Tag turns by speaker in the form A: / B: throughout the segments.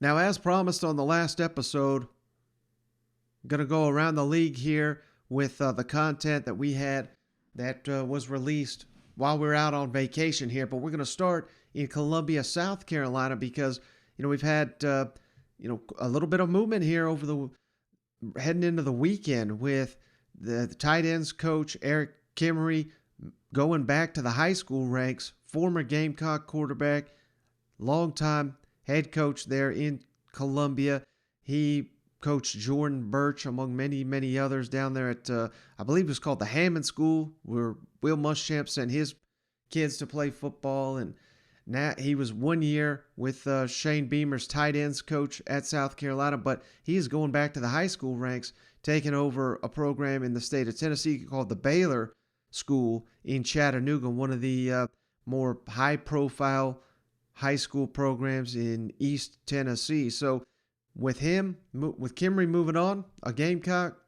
A: Now, as promised on the last episode, I'm going to go around the league here with the content that we had that was released while we are out on vacation here. But we're going to start in Columbia, South Carolina, because we've had a little bit of movement here over the heading into the weekend with the tight ends coach Eric Kimmery going back to the high school ranks, former Gamecock quarterback, longtime head coach there in Columbia. He coached Jordan Birch, among many, many others, down there at, I believe it was called the Hammond School, where Will Muschamp sent his kids to play football. And now he was 1 year with Shane Beamer's tight ends coach at South Carolina, but he is going back to the high school ranks, taking over a program in the state of Tennessee called the Baylor School in Chattanooga, one of the more high-profile high school programs in East Tennessee. So with Kimmery moving on, a Gamecock,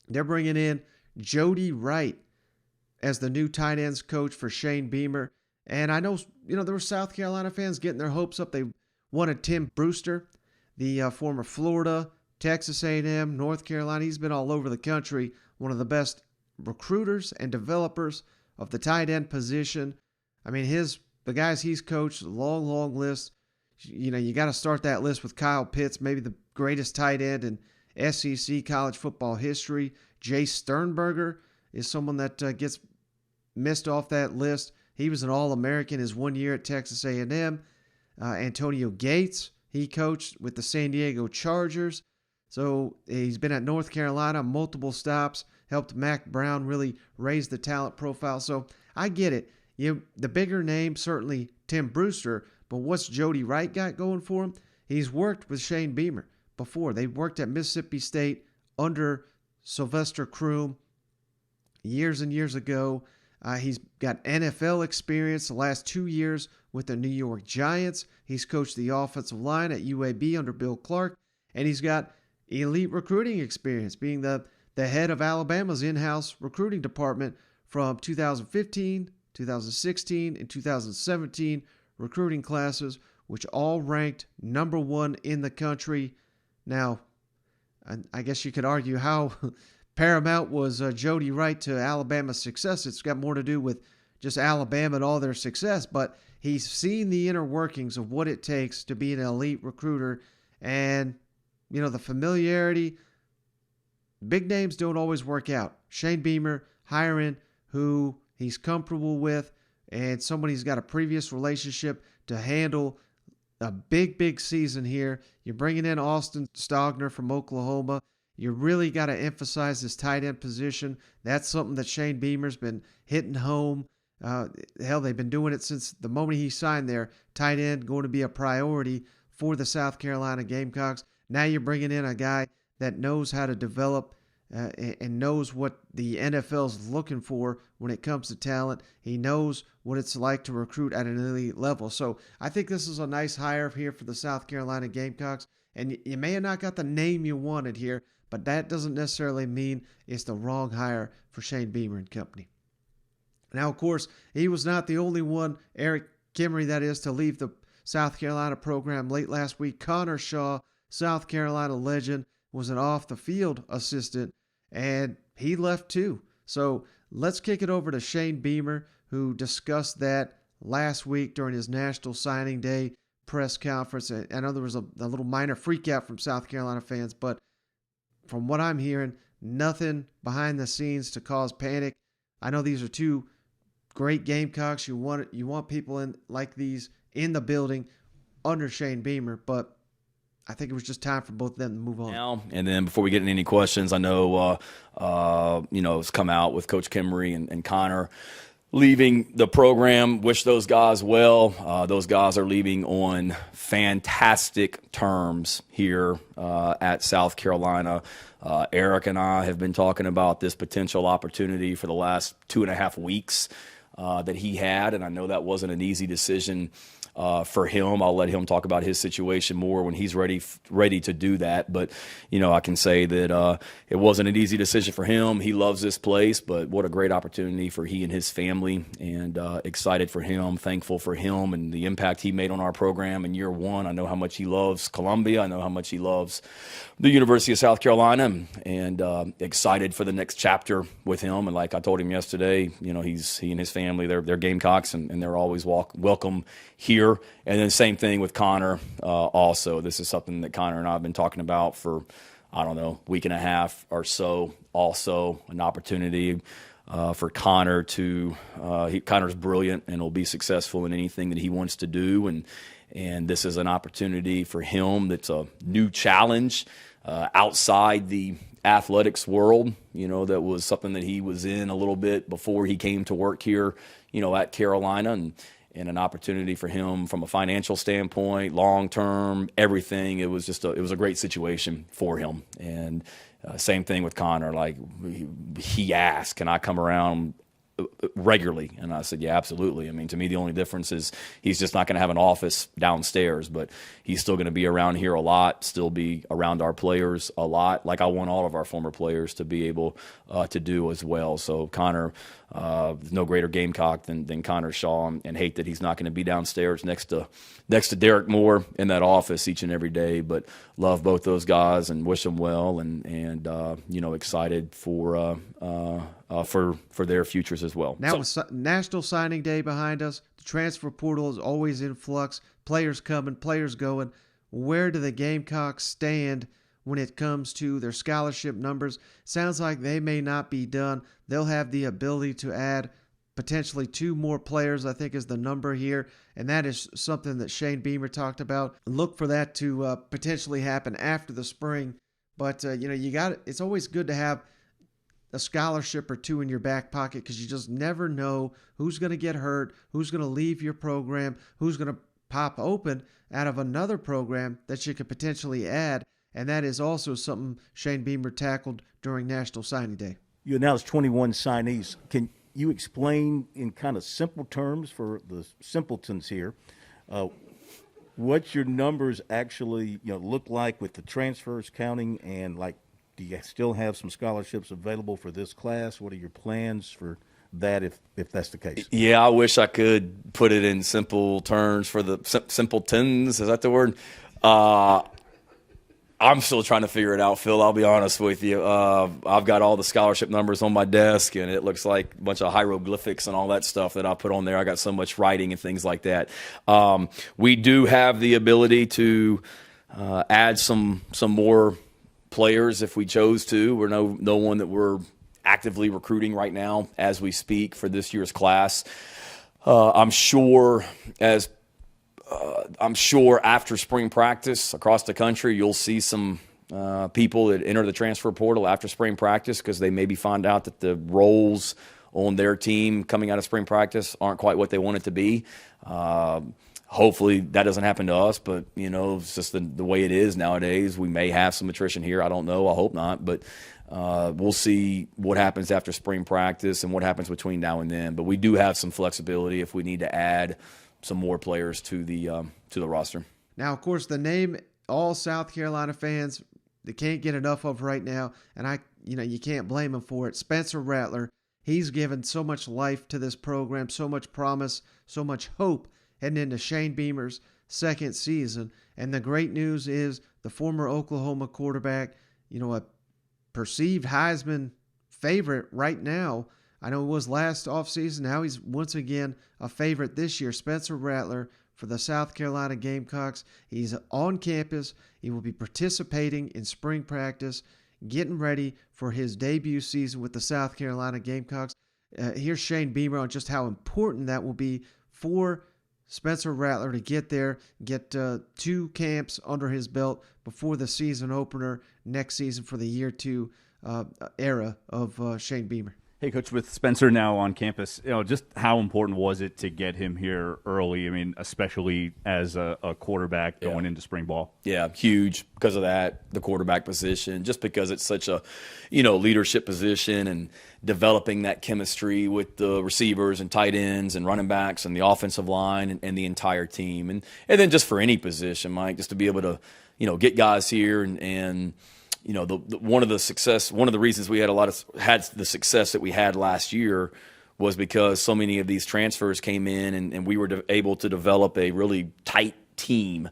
A: they're bringing in Jody Wright as the new tight ends coach for Shane Beamer. And I know, there were South Carolina fans getting their hopes up. They wanted Tim Brewster, the former Florida, Texas A&M, North Carolina. He's been all over the country, one of the best recruiters and developers of the tight end position. I mean, the guys he's coached, long list. You got to start that list with Kyle Pitts, maybe the greatest tight end in SEC college football history. Jay Sternberger is someone that gets missed off that list. He was an All-American his 1 year at Texas A&M. Antonio Gates, he coached with the San Diego Chargers. So he's been at North Carolina, multiple stops, helped Mac Brown really raise the talent profile. So I get it. The bigger name, certainly Tim Brewster, but what's Jody Wright got going for him? He's worked with Shane Beamer before. They worked at Mississippi State under Sylvester Croom years and years ago. He's got NFL experience the last 2 years with the New York Giants. He's coached the offensive line at UAB under Bill Clark, and he's got elite recruiting experience, being the head of Alabama's in-house recruiting department from 2015, 2016, and 2017 recruiting classes, which all ranked number one in the country. Now, I guess you could argue how paramount was Jody Wright to Alabama's success. It's got more to do with just Alabama and all their success, but he's seen the inner workings of what it takes to be an elite recruiter, and the familiarity. Big names don't always work out. Shane Beamer hiring who he's comfortable with and somebody who's got a previous relationship to handle a big season here. You're bringing in Austin Stogner from Oklahoma. You really got to emphasize this tight end position. That's something that Shane Beamer's been hitting home. They've been doing it since the moment he signed there. Tight end going to be a priority for the South Carolina Gamecocks. Now you're bringing in a guy that knows how to develop and knows what the NFL's looking for when it comes to talent. He knows what it's like to recruit at an elite level. So I think this is a nice hire here for the South Carolina Gamecocks. And you may have not got the name you wanted here, but that doesn't necessarily mean it's the wrong hire for Shane Beamer and company. Now, of course, he was not the only one, Eric Kimmery, that is, to leave the South Carolina program late last week. Connor Shaw, South Carolina legend, was an off-the-field assistant, and he left too. So let's kick it over to Shane Beamer, who discussed that last week during his National Signing Day press conference. I know there was a little minor freakout from South Carolina fans, but from what I'm hearing, nothing behind the scenes to cause panic. I know these are two great Gamecocks. You want people like these in the building under Shane Beamer, but I think it was just time for both of them to move on.
B: Now, and then before we get into any questions, I know, it's come out with Coach Kimmery and Connor leaving the program. Wish those guys well. Those guys are leaving on fantastic terms here at South Carolina. Eric and I have been talking about this potential opportunity for the last 2.5 weeks. that he had, and I know that wasn't an easy decision for him. I'll let him talk about his situation more when he's ready to do that. But, I can say that it wasn't an easy decision for him. He loves this place, but what a great opportunity for he and his family, and excited for him, thankful for him and the impact he made on our program in year one. I know how much he loves Columbia. I know how much he loves the University of South Carolina, and excited for the next chapter with him. And like I told him yesterday, he and his family, they're Gamecocks, and they're always welcome here. And then same thing with Connor also. This is something that Connor and I have been talking about for, I don't know, week and a half or so. Also an opportunity for Connor to Connor's brilliant and will be successful in anything that he wants to do. And this is an opportunity for him that's a new challenge outside the athletics world. That was something that he was in a little bit before he came to work here, at Carolina, and an opportunity for him from a financial standpoint, long term, everything. It was a great situation for him. And same thing with Connor. Like he asked, "Can I come around regularly?" And I said, "Yeah, absolutely." I mean, to me, the only difference is he's just not going to have an office downstairs, but he's still going to be around here a lot, still be around our players a lot, like I want all of our former players to be able to do as well. So Connor, no greater Gamecock than Connor Shaw, and hate that he's not going to be downstairs next to Derek Moore in that office each and every day, but love both those guys and wish them well, and excited for their futures as well.
A: Now with National Signing Day behind us, the transfer portal is always in flux. Players coming, players going. Where do the Gamecocks stand when it comes to their scholarship numbers? Sounds like they may not be done. They'll have the ability to add potentially 2 more players, I think is the number here, and that is something that Shane Beamer talked about. Look for that to potentially happen after the spring. But it's always good to have a scholarship or 2 in your back pocket, because you just never know who's going to get hurt, who's going to leave your program, who's going to pop open out of another program that you could potentially add. And that is also something Shane Beamer tackled during National Signing Day.
C: You announced 21 signees. Can you explain in kind of simple terms for the simpletons here what your numbers actually look like with the transfers counting, and do you still have some scholarships available for this class? What are your plans for that if that's the case?
B: Yeah, I wish I could put it in simple terms for the simpletons. Is that the word? I'm still trying to figure it out, Phil. I'll be honest with you. I've got all the scholarship numbers on my desk, and it looks like a bunch of hieroglyphics and all that stuff that I put on there. I got so much writing and things like that. We do have the ability to add some more players if we chose to. We're no one that we're actively recruiting right now as we speak for this year's class. I'm sure after spring practice across the country, you'll see some people that enter the transfer portal after spring practice, because they maybe find out that the roles on their team coming out of spring practice aren't quite what they want it to be. Hopefully that doesn't happen to us, but it's just the way it is nowadays. We may have some attrition here. I don't know. I hope not, but we'll see what happens after spring practice and what happens between now and then. But we do have some flexibility if we need to add some more players to the roster.
A: Now, of course, the name all South Carolina fans, they can't get enough of right now, and you can't blame them for it. Spencer Rattler, he's given so much life to this program, so much promise, so much hope heading into Shane Beamer's second season. And the great news is the former Oklahoma quarterback, a perceived Heisman favorite right now. I know it was last offseason. Now he's once again a favorite this year. Spencer Rattler for the South Carolina Gamecocks. He's on campus. He will be participating in spring practice, getting ready for his debut season with the South Carolina Gamecocks. Here's Shane Beamer on just how important that will be for Spencer Rattler to get there, get 2 camps under his belt before the season opener next season for the year 2 era of Shane Beamer.
D: Hey, Coach, with Spencer now on campus, just how important was it to get him here early? I mean, especially as a quarterback going into spring ball.
B: Yeah, huge because of that, the quarterback position, just because it's such a, leadership position and developing that chemistry with the receivers and tight ends and running backs and the offensive line and the entire team. And then just for any position, Mike, just to be able to, get guys here and one of the reasons we had the success that we had last year was because so many of these transfers came in and we were able to develop a really tight team.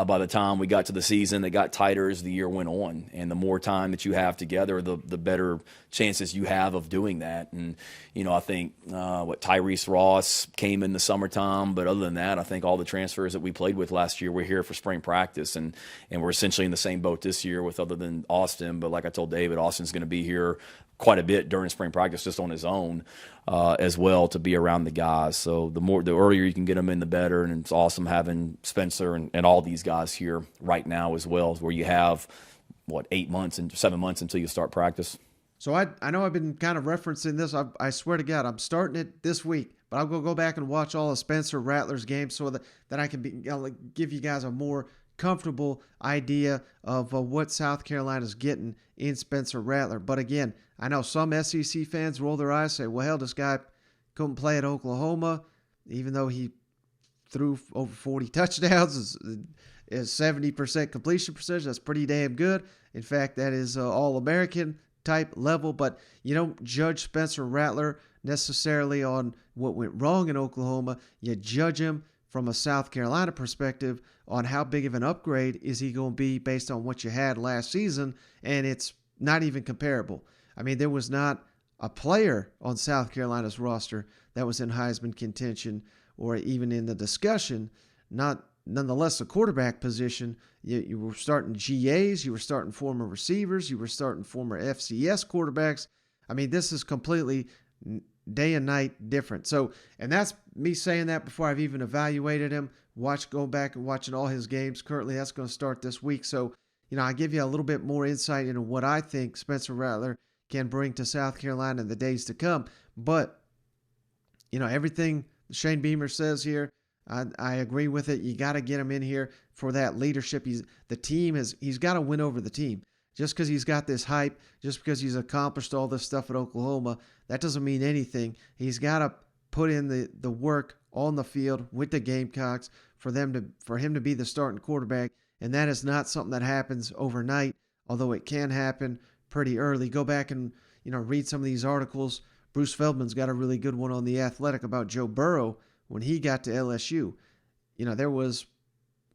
B: By the time we got to the season, they got tighter as the year went on. And the more time that you have together, the better chances you have of doing that. And, I think Tyrese Ross came in the summertime. But other than that, I think all the transfers that we played with last year were here for spring practice. And we're essentially in the same boat this year with other than Austin. But like I told David, Austin's going to be here quite a bit during spring practice just on his own as well to be around the guys. So the earlier you can get them in, the better. And it's awesome having Spencer and all these guys here right now as well, where you have, 7 months until you start practice.
A: So I know I've been kind of referencing this. I swear to God, I'm starting it this week, but I'll go back and watch all of Spencer Rattler's games so that I can give you guys a more comfortable idea of what South Carolina's getting in Spencer Rattler. But again, I know some SEC fans roll their eyes and say, well, hell, this guy couldn't play at Oklahoma, even though he threw over 40 touchdowns, is 70% completion percentage. That's pretty damn good. In fact, that is All-American type level, but you don't judge Spencer Rattler necessarily on what went wrong in Oklahoma. You judge him from a South Carolina perspective on how big of an upgrade is he going to be based on what you had last season, and it's not even comparable. I mean, there was not a player on South Carolina's roster that was in Heisman contention or even in the discussion. Nonetheless, the quarterback position, you were starting GAs, you were starting former receivers, you were starting former FCS quarterbacks. I mean, this is completely day and night different. So, and that's me saying that before I've even evaluated him, going back and watching all his games. Currently, that's going to start this week. So, I give you a little bit more insight into what I think Spencer Rattler can bring to South Carolina in the days to come. But, everything Shane Beamer says here, I agree with it. You got to get him in here for that leadership. He's got to win over the team. Just because he's got this hype, just because he's accomplished all this stuff at Oklahoma, that doesn't mean anything. He's got to put in the work on the field with the Gamecocks for him to be the starting quarterback, and that is not something that happens overnight, although it can happen pretty early. Go back and read some of these articles. Bruce Feldman's got a really good one on The Athletic about Joe Burrow when he got to LSU. There was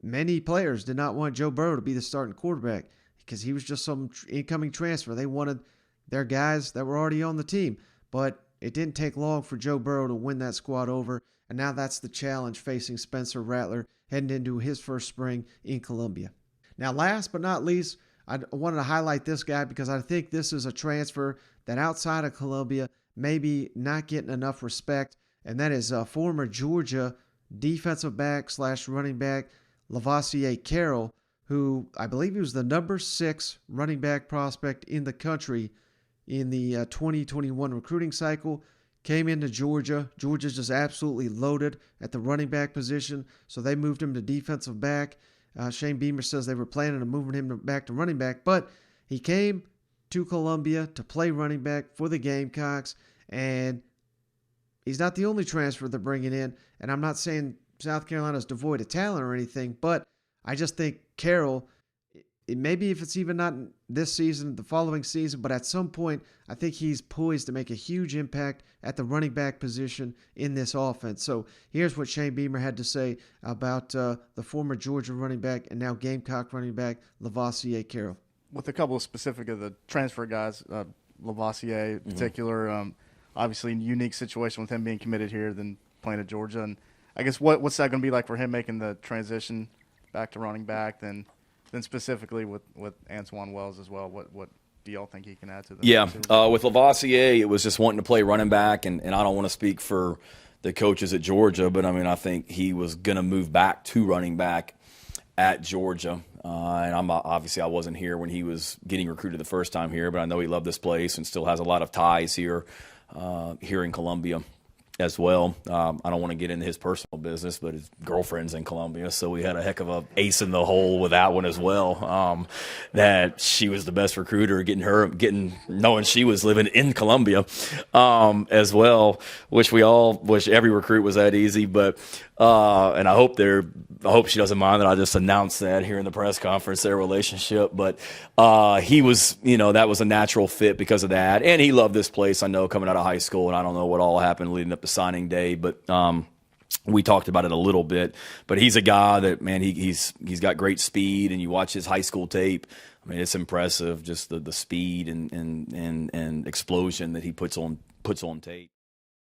A: many players did not want Joe Burrow to be the starting quarterback because he was just some incoming transfer. They wanted their guys that were already on the team. But it didn't take long for Joe Burrow to win that squad over, and now that's the challenge facing Spencer Rattler heading into his first spring in Columbia. Now, last but not least, I wanted to highlight this guy because I think this is a transfer that outside of Columbia maybe not getting enough respect, and that is former Georgia defensive back / running back Lavoisier Carroll, who I believe he was the number 6 running back prospect in the country in the 2021 recruiting cycle. Came into Georgia. Georgia's just absolutely loaded at the running back position, so they moved him to defensive back. Shane Beamer says they were planning on moving him back to running back, but he came to Columbia to play running back for the Gamecocks, and he's not the only transfer they're bringing in, and I'm not saying South Carolina's devoid of talent or anything, but I just think Carroll, maybe if it's even not this season, the following season, but at some point, I think he's poised to make a huge impact at the running back position in this offense. So here's what Shane Beamer had to say about the former Georgia running back and now Gamecock running back, Lavoisier Carroll.
E: With a couple of specific of the transfer guys, Lavoisier in particular, obviously unique situation with him being committed here than playing at Georgia. And I guess what's that going to be like for him making the transition back to running back, then specifically with Antoine Wells as well? What do y'all think he can add to the
B: with Lavoisier, it was just wanting to play running back, and I don't want to speak for the coaches at Georgia, but I think he was going to move back to running back at Georgia. And I wasn't here when he was getting recruited the first time here, but I know he loved this place and still has a lot of ties here here in Columbia as well. I don't want to get into his personal business, but his girlfriend's in Columbia, so we had a heck of a ace in the hole with that one as well. That she was the best recruiter, knowing she was living in Columbia as well. Wish every recruit was that easy, but and I hope she doesn't mind that I just announced that here in the press conference, their relationship. But he was, that was a natural fit because of that, and he loved this place. I know coming out of high school, and I don't know what all happened leading up to signing day, but we talked about it a little bit. But he's a guy that, man, he's got great speed, and you watch his high school tape. I mean, it's impressive, just the speed and explosion that he puts on tape.